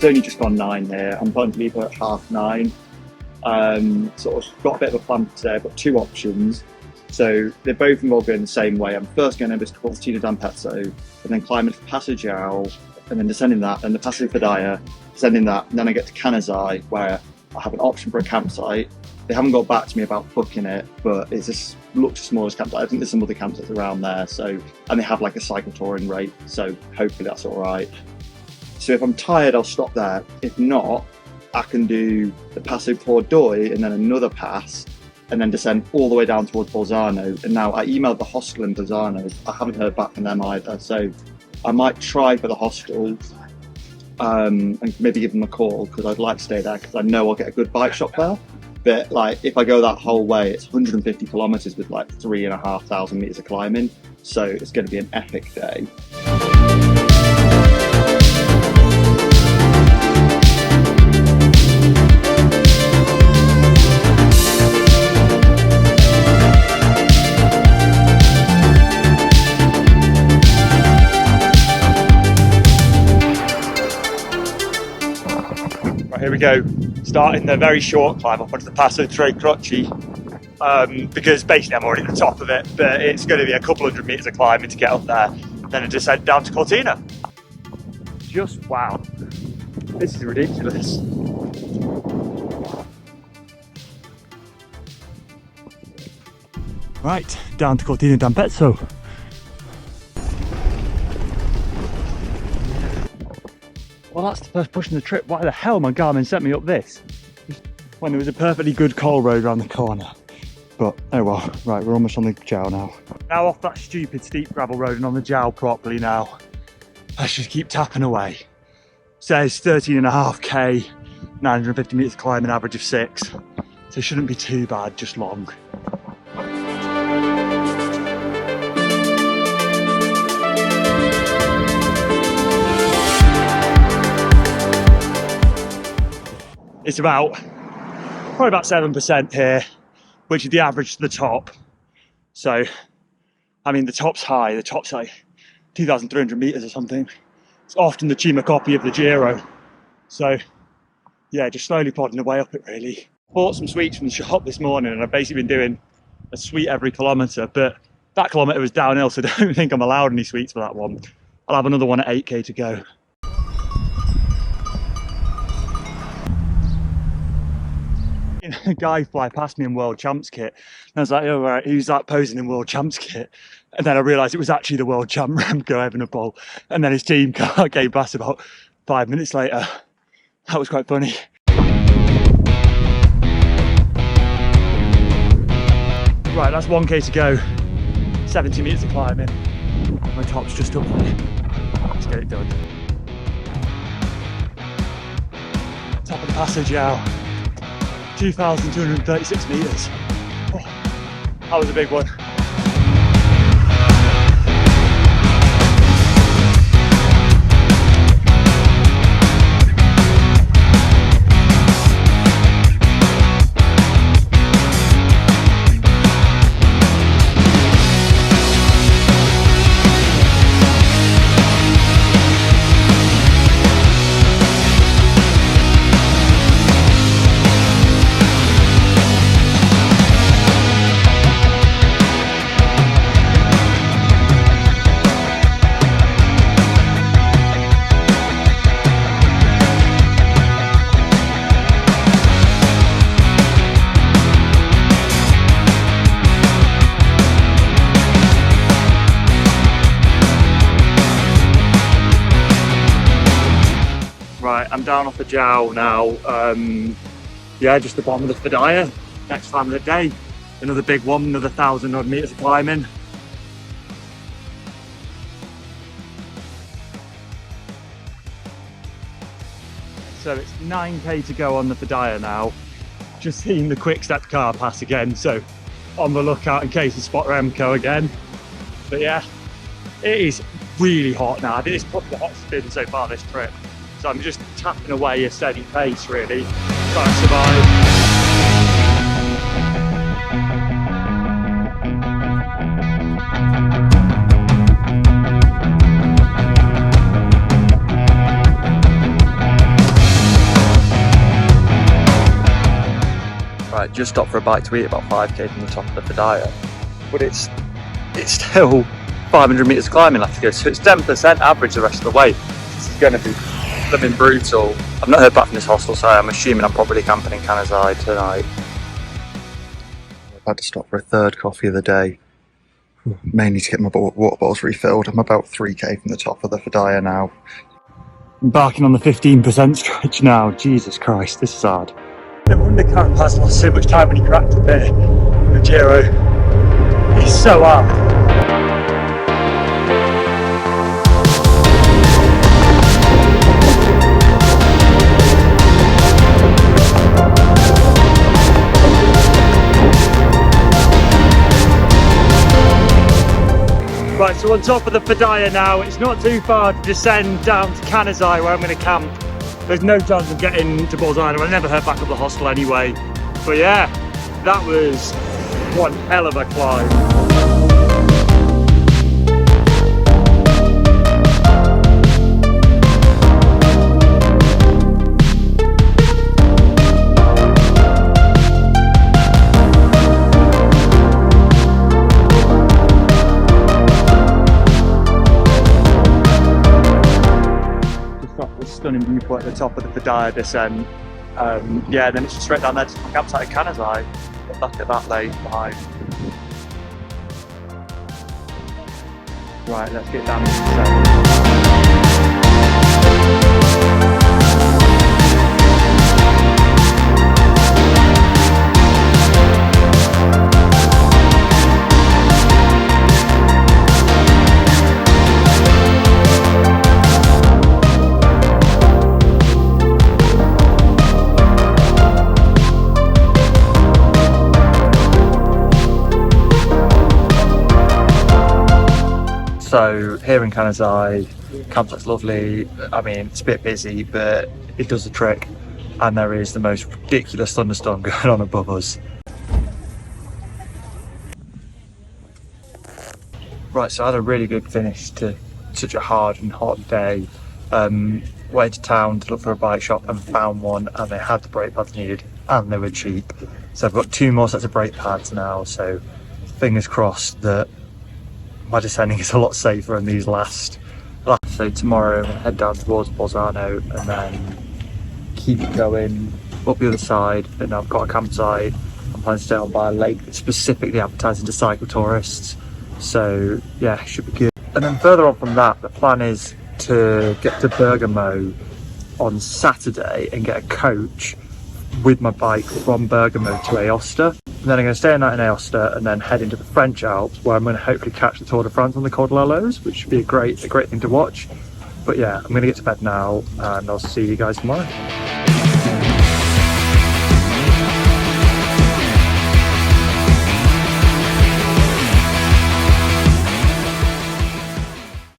It's only just gone 9 here. I'm planning to leave her at 9:30. Sort of got a bit of a plan for today. I've got 2 options. So they're both involved going the same way. I'm first going over to Cortina d'Ampezzo, and then climbing to Passo Giau, and then descending that, and the Passo Fedia, descending that, and then I get to Canazai, where I have an option for a campsite. They haven't got back to me about booking it, but it just looks the smallest campsite. I think there's some other campsites around there, so, and they have like a cycle touring rate, so hopefully that's all right. So if I'm tired, I'll stop there. If not, I can do the Passo Pordoi and then another pass, and then descend all the way down towards Bolzano. And now I emailed the hostel in Bolzano. I haven't heard back from them either, so I might try for the hostel and maybe give them a call, because I'd like to stay there because I know I'll get a good bike shop there. But like, if I go that whole way, it's 150 kilometers with like 3,500 meters of climbing, so it's going to be an epic day. Here we go, starting the very short climb up onto the Passo Tre Croci, because basically I'm already at the top of it, but it's going to be a couple 100 meters of climbing to get up there, then a descent down to Cortina. Just wow, this is ridiculous. Right, down to Cortina d'Ampezzo. Well, that's the first push in the trip. Why the hell my Garmin sent me up this when there was a perfectly good coal road around the corner? But oh well. Right, we're almost on the Giau now. Now off that stupid steep gravel road and on the Giau properly now. Let's just keep tapping away. Says 13.5k, 950 meters climb, an average of 6. So it shouldn't be too bad, just long. It's probably about 7% here, which is the average to the top. So, I mean, the top's high. The top's like 2,300 meters or something. It's often the Cima copy of the Giro. So, yeah, just slowly plodding away up it, really. Bought some sweets from the shop this morning, and I've basically been doing a sweet every kilometre, but that kilometre was downhill, so I don't think I'm allowed any sweets for that one. I'll have another one at 8k to go. A guy fly past me in World Champs kit, and I was like, oh right, who's that posing in World Champs kit? And then I realised it was actually the World Champ Remco Evenepoel, and then his team car came past about 5 minutes later. That was quite funny. Right, that's 1k to go, 70 metres of climbing. My top's just up there. Let's get it done. Top of the Passo Giau. 2,236 meters. Oh, that was a big one. I'm down off the Giau now. Yeah, just the bottom of the Fedia. Next time of the day. Another big one, another 1,000 odd meters of climbing. So it's 9k to go on the Fedia now. Just seen the quick step car pass again, so on the lookout in case we spot Remco again. But yeah, it is really hot now. I think it's probably the hottest it's been so far this trip. So I'm just tapping away a steady pace, really, trying to survive. Right, just stopped for a bite to eat about 5k from the top of the Fedia, but it's still 500 metres climbing left to go, so it's 10% average the rest of the way. This is going to be living brutal. I've not heard back from this hostel, so I'm assuming I'm probably camping in Canazai tonight. I've had to stop for a third coffee of the day, mainly to get my water bottles refilled. I'm about 3k from the top of the Fedia now. Embarking on the 15% stretch now. Jesus Christ, this is hard. No wonder Carapaz lost so much time when he cracked a bit. The Giro is so hard. Right, so on top of the Fedia now, it's not too far to descend down to Canazai where I'm going to camp. There's no chance of getting to Bolzano. I never heard back of the hostel anyway. But yeah, that was one hell of a climb. Stunning viewpoint at the top of the Fedia descent. Yeah, then it's just straight down there to the campsite at Canazai. Look at that lake behind. Right, let's get down to the descent. So here in Canazai, campsite's lovely. I mean, it's a bit busy, but it does the trick. And there is the most ridiculous thunderstorm going on above us. Right, so I had a really good finish to such a hard and hot day. Went to town to look for a bike shop and found one, and they had the brake pads needed, and they were cheap. So I've got 2 more sets of brake pads now, so fingers crossed that my descending is a lot safer and these last. So tomorrow I'm going to head down towards Bolzano and then keep going up the other side, and I've got a campsite. I'm planning to stay on by a lake that's specifically advertising to cycle tourists, so yeah, should be good. And then further on from that, the plan is to get to Bergamo on Saturday and get a coach with my bike from Bergamo to Aosta. And then I'm going to stay a night in Aosta and then head into the French Alps, where I'm going to hopefully catch the Tour de France on the Col de la Loze, which should be a great thing to watch. But yeah, I'm going to get to bed now, and I'll see you guys tomorrow.